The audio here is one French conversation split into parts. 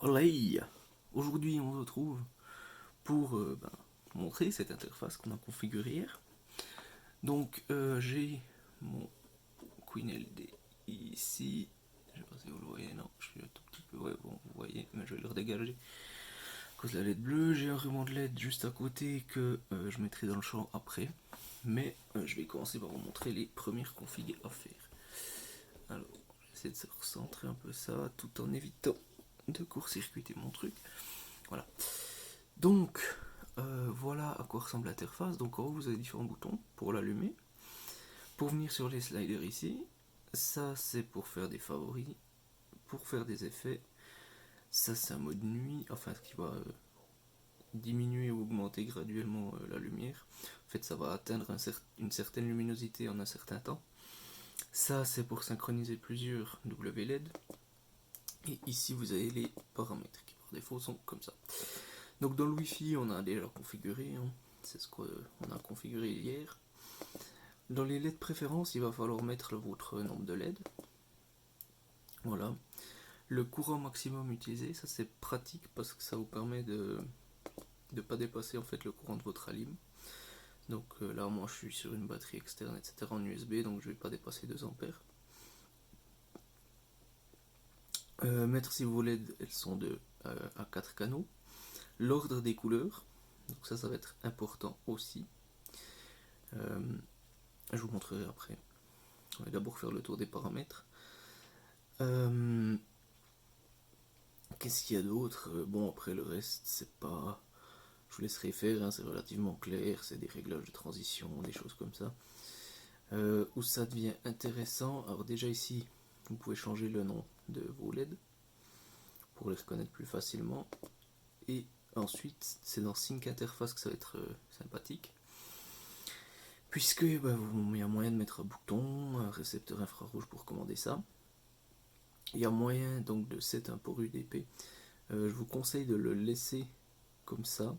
Olay! Aujourd'hui, on se retrouve pour montrer cette interface qu'on a configurée hier. Donc, j'ai mon Queen LD ici. Je sais pas si vous le voyez, non, je suis un tout petit peu. Ouais, bon, vous voyez, mais je vais le redégager à cause de la LED bleue. J'ai un ruban de LED juste à côté que je mettrai dans le champ après. Mais je vais commencer par vous montrer les premières configs à faire. Alors, j'essaie de se recentrer un peu ça tout en évitant de court-circuiter mon truc. Voilà. Donc, voilà à quoi ressemble l'interface. Donc en haut, vous avez différents boutons pour l'allumer. Pour venir sur les sliders ici, ça c'est pour faire des favoris, pour faire des effets. Ça c'est un mode nuit, enfin ce qui va diminuer ou augmenter graduellement la lumière. En fait, ça va atteindre une certaine luminosité en un certain temps. Ça c'est pour synchroniser plusieurs WLED. Et ici vous avez les paramètres qui par défaut sont comme ça. Donc dans le Wi-Fi, on a déjà configuré, hein. C'est ce qu'on a configuré hier. Dans les LED préférences, il va falloir mettre votre nombre de LED. Voilà. Le courant maximum utilisé, ça c'est pratique parce que ça vous permet de ne pas dépasser en fait le courant de votre alim. Donc là, moi je suis sur une batterie externe, etc. en USB, donc je ne vais pas dépasser 2 ampères. Mettre si vos LED, elles sont de à 4 canaux. L'ordre des couleurs, donc ça va être important aussi. Je vous montrerai après. On va d'abord faire le tour des paramètres. Qu'est-ce qu'il y a d'autre? Bon, après le reste, c'est pas. Je vous laisserai faire, hein, c'est relativement clair, c'est des réglages de transition, des choses comme ça. Où ça devient intéressant, alors déjà ici, vous pouvez changer le nom de vos LED pour les reconnaître plus facilement. Et ensuite, c'est dans Sync Interface que ça va être sympathique. Puisque il y a moyen de mettre un bouton, un récepteur infrarouge pour commander ça. Il y a moyen donc de set un port UDP. Je vous conseille de le laisser comme ça.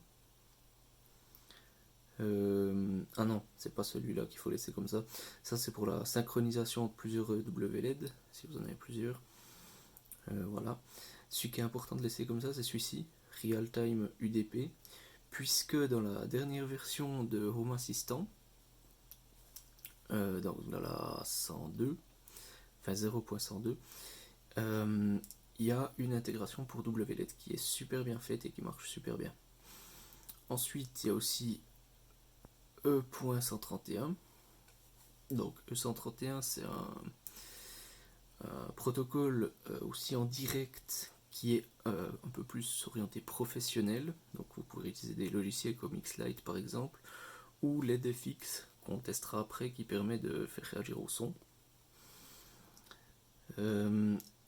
Ah non, c'est pas celui-là qu'il faut laisser comme ça. Ça c'est pour la synchronisation de plusieurs WLED, si vous en avez plusieurs. Voilà. Celui qui est important de laisser comme ça, c'est celui-ci, Real Time UDP, puisque dans la dernière version de Home Assistant, dans la 102, enfin 0.102, il y a une intégration pour WLED qui est super bien faite et qui marche super bien. Ensuite, il y a aussi E.131. Donc E131, c'est un protocole aussi en direct qui est un peu plus orienté professionnel. Donc vous pourrez utiliser des logiciels comme Xlite par exemple, ou LEDFX qu'on testera après qui permet de faire réagir au son.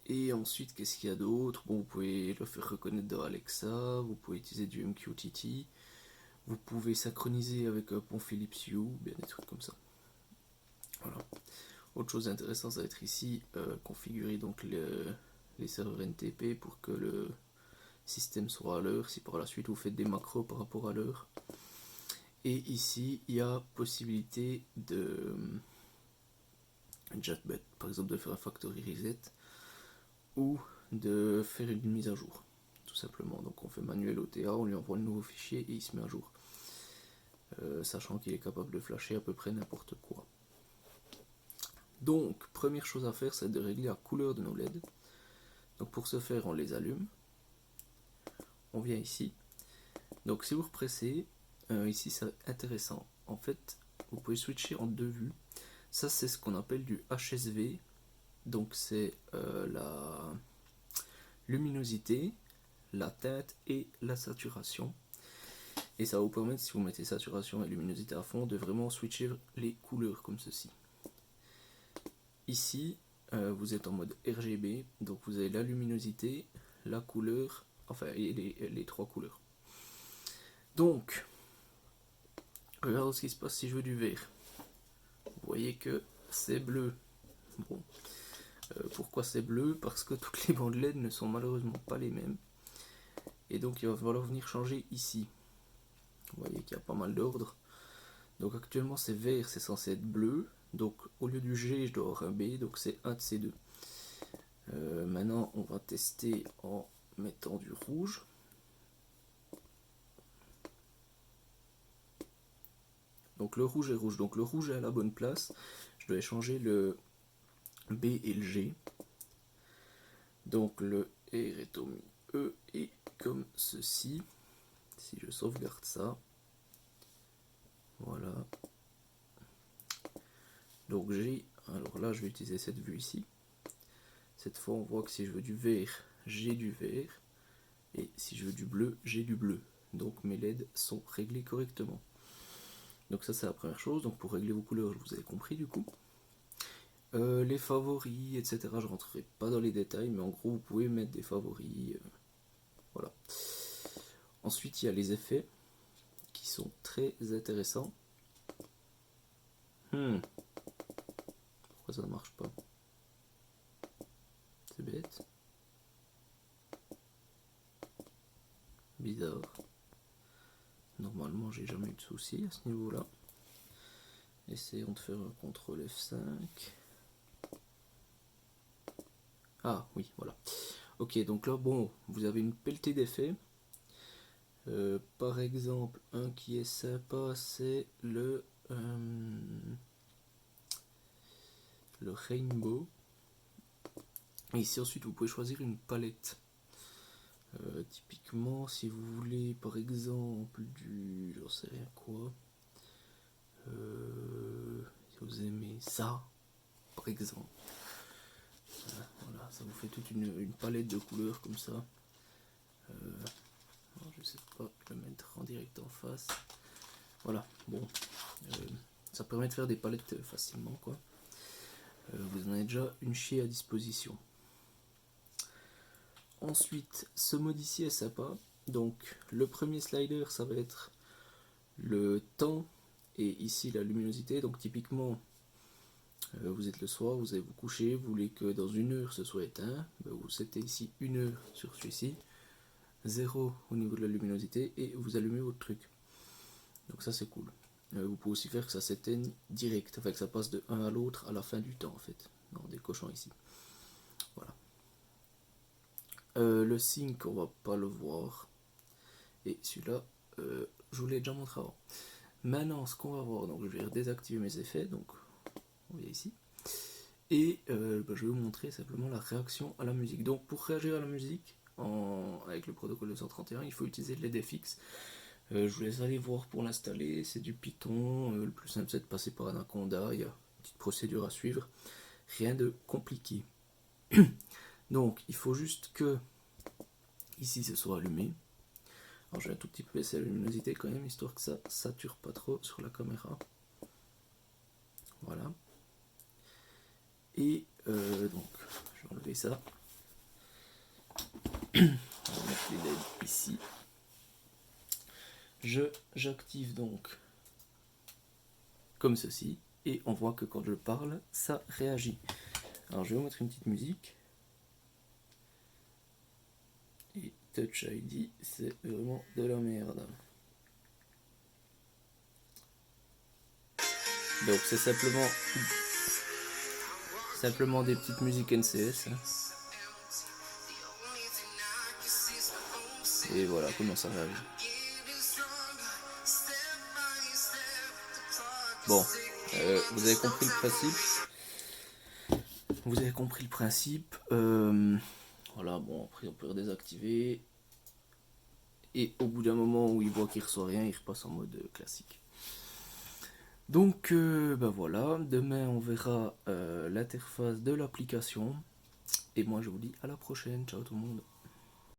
Et ensuite, qu'est-ce qu'il y a d'autre? Bon, vous pouvez le faire reconnaître dans Alexa, vous pouvez utiliser du MQTT, vous pouvez synchroniser avec un pont Philips Hue, bien des trucs comme ça. Voilà. Autre chose intéressante, ça va être ici configurer donc les serveurs NTP pour que le système soit à l'heure, si par la suite vous faites des macros par rapport à l'heure. Et ici, il y a possibilité de par exemple de faire un factory reset ou de faire une mise à jour, tout simplement. Donc on fait manuel OTA, on lui envoie le nouveau fichier et il se met à jour. Sachant qu'il est capable de flasher à peu près n'importe quoi. Donc, première chose à faire, c'est de régler la couleur de nos LED. Donc pour ce faire, on les allume. On vient ici. Donc si vous repressez, ici c'est intéressant. En fait, vous pouvez switcher en deux vues. Ça c'est ce qu'on appelle du HSV. Donc c'est la luminosité, la teinte et la saturation. Et ça va vous permettre, si vous mettez saturation et luminosité à fond, de vraiment switcher les couleurs comme ceci. Ici, vous êtes en mode RGB, donc vous avez la luminosité, la couleur, enfin les trois couleurs. Donc, regardez ce qui se passe si je veux du vert. Vous voyez que c'est bleu. Bon, pourquoi c'est bleu? Parce que toutes les bandes LED ne sont malheureusement pas les mêmes. Et donc il va falloir venir changer ici. Vous voyez qu'il y a pas mal d'ordre. Donc actuellement c'est vert, c'est censé être bleu. Donc au lieu du G, je dois avoir un B, donc c'est un de ces deux. Maintenant on va tester en mettant du rouge. Donc le rouge est rouge, donc le rouge est à la bonne place. Je dois échanger le B et le G. Donc le R est au milieu et comme ceci. Si je sauvegarde ça. Voilà. Donc G, alors là je vais utiliser cette vue ici. Cette fois on voit que si je veux du vert, j'ai du vert. Et si je veux du bleu, j'ai du bleu. Donc mes LED sont réglés correctement. Donc ça c'est la première chose. Donc pour régler vos couleurs, vous avez compris du coup. Les favoris, etc. Je rentrerai pas dans les détails, mais en gros vous pouvez mettre des favoris. Voilà. Ensuite il y a les effets qui sont très intéressants. Pourquoi ça ne marche pas? C'est bête. Bizarre. Normalement j'ai jamais eu de soucis à ce niveau là. Essayons de faire un CTRL F5. Ah oui, voilà. Ok, donc là, bon, vous avez une pelletée d'effets. Par exemple, un qui est sympa, c'est le Rainbow. Et ici, ensuite, vous pouvez choisir une palette. Typiquement, si vous voulez, par exemple, j'en sais rien quoi. Si vous aimez ça, par exemple. Voilà, ça vous fait toute une palette de couleurs comme ça. Je sais pas le mettre en direct en face. Voilà, bon, ça permet de faire des palettes facilement, quoi. Vous en avez déjà une chier à disposition. Ensuite, ce mode ici est sympa. Donc, le premier slider, ça va être le temps et ici la luminosité. Donc, typiquement, vous êtes le soir, vous allez vous coucher, vous voulez que dans 1 heure ce soit éteint. Vous setez ici 1 heure sur celui-ci, 0 au niveau de la luminosité et vous allumez votre truc. Donc, ça c'est cool. Vous pouvez aussi faire que ça s'éteigne direct, enfin que ça passe de un à l'autre à la fin du temps en fait, en décochant ici. Voilà. Le sync, on va pas le voir. Et celui-là, je vous l'ai déjà montré avant. Maintenant, ce qu'on va voir, donc je vais désactiver mes effets, donc vous voyez ici. Et je vais vous montrer simplement la réaction à la musique. Donc pour réagir à la musique, avec le protocole 231, il faut utiliser le LEDFX. Je vous laisse aller voir pour l'installer, c'est du Python, le plus simple c'est de passer par Anaconda, il y a une petite procédure à suivre, rien de compliqué. Donc il faut juste que ici ce soit allumé. Alors je vais un tout petit peu baisser la luminosité quand même, histoire que ça sature pas trop sur la caméra. Voilà. Et donc je vais enlever ça. On va mettre les LED ici. J'active donc comme ceci et on voit que quand je parle ça réagit. Alors je vais vous mettre une petite musique et Touch ID c'est vraiment de la merde. Donc c'est simplement des petites musiques NCS et voilà comment ça réagit. Bon, vous avez compris le principe. Voilà, bon, après on peut redésactiver. Et au bout d'un moment où il voit qu'il reçoit rien, il repasse en mode classique. Donc, voilà, demain on verra l'interface de l'application. Et moi je vous dis à la prochaine, ciao tout le monde.